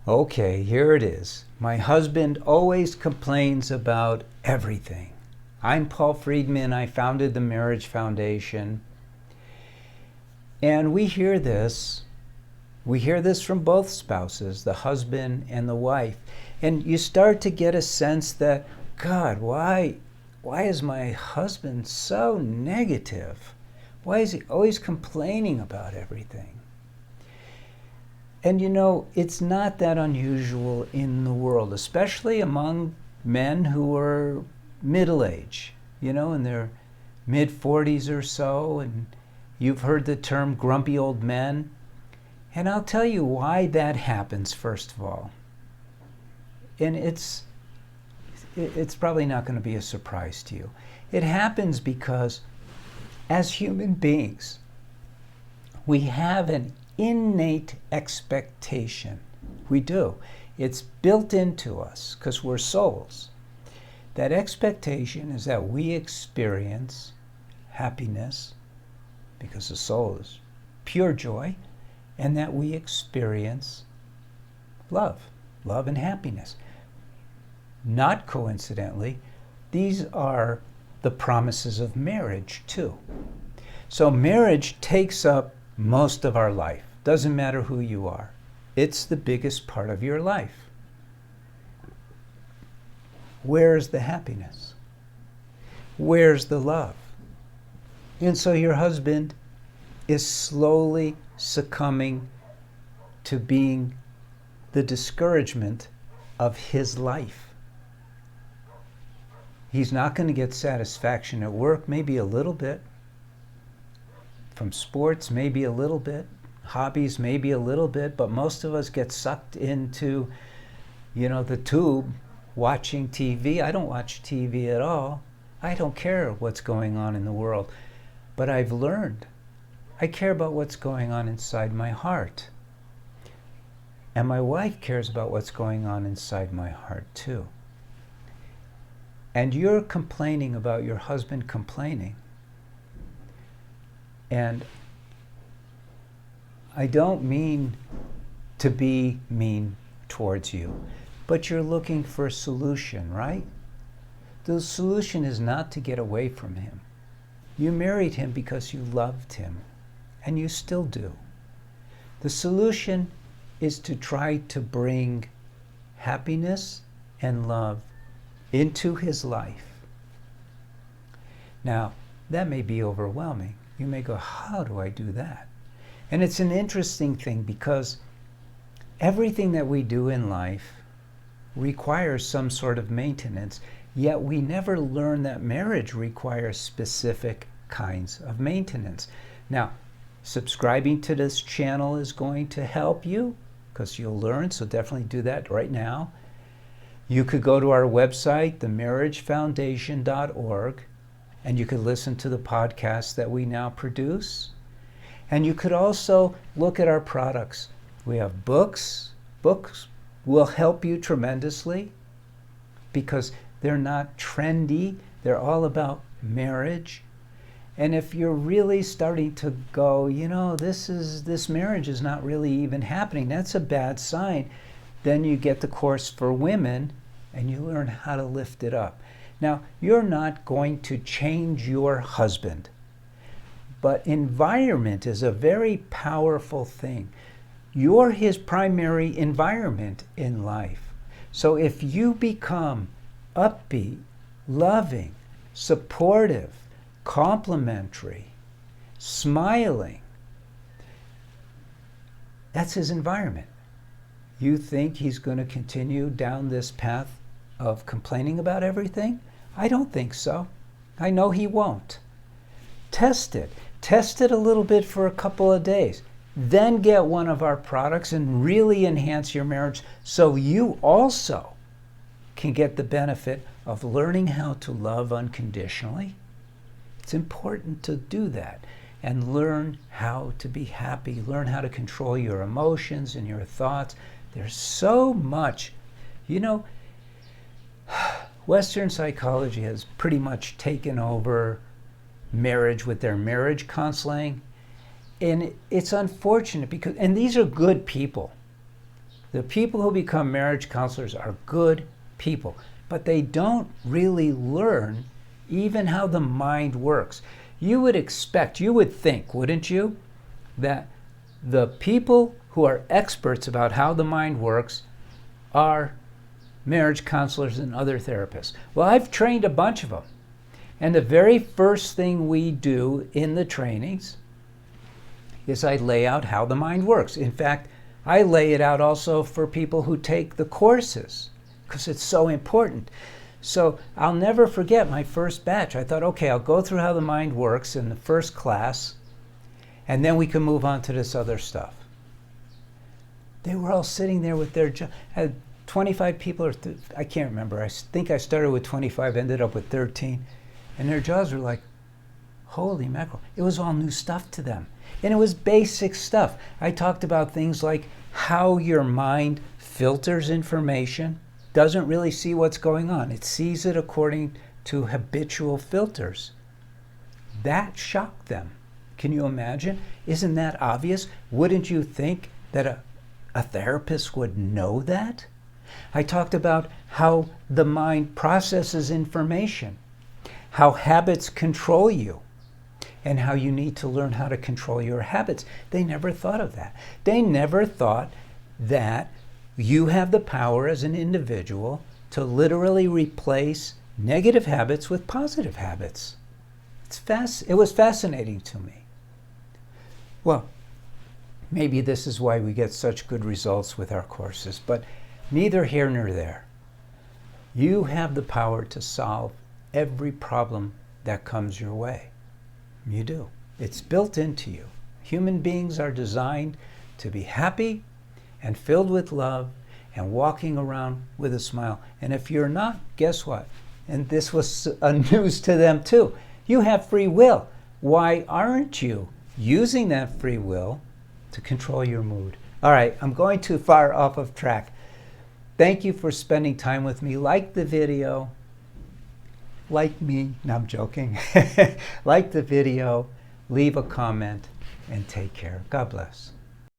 Okay, here it is. My husband always complains about everything. I'm Paul Friedman. I founded the Marriage Foundation. And we hear this. We hear this from both spouses, the husband and the wife. And you start to get a sense that, God, why is my husband so negative? Why is he always complaining about everything? And you know, it's not that unusual in the world, especially among men who are middle-aged, you know, in their mid-40s or so, and you've heard the term grumpy old men. And I'll tell you why that happens, first of all. And it's probably not going to be a surprise to you. It happens because as human beings, we have an innate expectation. We do. It's built into us because we're souls. That expectation is that we experience happiness because the soul is pure joy, and that we experience love and happiness. Not coincidentally, these are the promises of marriage too. So marriage takes up most of our life. Doesn't matter who you are. It's the biggest part of your life. Where's the happiness? Where's the love? And so your husband is slowly succumbing to being the discouragement of his life. He's not going to get satisfaction at work, maybe a little bit. From sports, maybe a little bit. Hobbies, maybe a little bit. But most of us get sucked into, the tube, watching TV. I don't watch TV at all. I don't care what's going on in the world. But I've learned I care about what's going on inside my heart. And my wife cares about what's going on inside my heart too. And you're complaining about your husband complaining. And I don't mean to be mean towards you, but you're looking for a solution, right? The solution is not to get away from him. You married him because you loved him, and you still do. The solution is to try to bring happiness and love into his life. Now, that may be overwhelming. You may go, how do I do that? And it's an interesting thing because everything that we do in life requires some sort of maintenance, yet we never learn that marriage requires specific kinds of maintenance. Now, subscribing to this channel is going to help you because you'll learn, so definitely do that right now. You could go to our website, themarriagefoundation.org, and you could listen to the podcasts that we now produce. And you could also look at our products. We have books. Books will help you tremendously because they're not trendy. They're all about marriage. And if you're really starting to go, this marriage is not really even happening, that's a bad sign, then you get the course for women and you learn how to lift it up. Now, you're not going to change your husband, but environment is a very powerful thing. You're his primary environment in life. So if you become upbeat, loving, supportive, complimentary, smiling, that's his environment. You think he's going to continue down this path of complaining about everything? I don't think so. I know he won't. Test it. Test it a little bit for a couple of days. Then get one of our products and really enhance your marriage so you also can get the benefit of learning how to love unconditionally. It's important to do that and learn how to be happy, learn how to control your emotions and your thoughts. There's so much, Western psychology has pretty much taken over marriage with their marriage counseling. And it's unfortunate because, and these are good people. The people who become marriage counselors are good people, but they don't really learn even how the mind works. You would expect, you would think, wouldn't you, that the people who are experts about how the mind works are marriage counselors and other therapists. Well, I've trained a bunch of them. And the very first thing we do in the trainings is I lay out how the mind works. In fact, I lay it out also for people who take the courses because it's so important. So I'll never forget my first batch. I thought, okay, I'll go through how the mind works in the first class, and then we can move on to this other stuff. They were all sitting there with their had 25 people, or I can't remember. I think I started with 25, ended up with 13. And their jaws were like, holy mackerel. It was all new stuff to them. And it was basic stuff. I talked about things like how your mind filters information, doesn't really see what's going on. It sees it according to habitual filters. That shocked them. Can you imagine? Isn't that obvious? Wouldn't you think that a therapist would know that? I talked about how the mind processes information, how habits control you, and how you need to learn how to control your habits. They never thought of that. They never thought that you have the power as an individual to literally replace negative habits with positive habits. It was fascinating to me. Well, maybe this is why we get such good results with our courses, but neither here nor there. You have the power to solve every problem that comes your way. You do. It's built into you. Human beings are designed to be happy and filled with love and walking around with a smile. And if you're not, guess what? And this was news to them too. You have free will. Why aren't you using that free will to control your mood? All right, I'm going too far off of track. Thank you for spending time with me. Like the video. Like me. No, I'm joking. Like the video. Leave a comment and take care. God bless.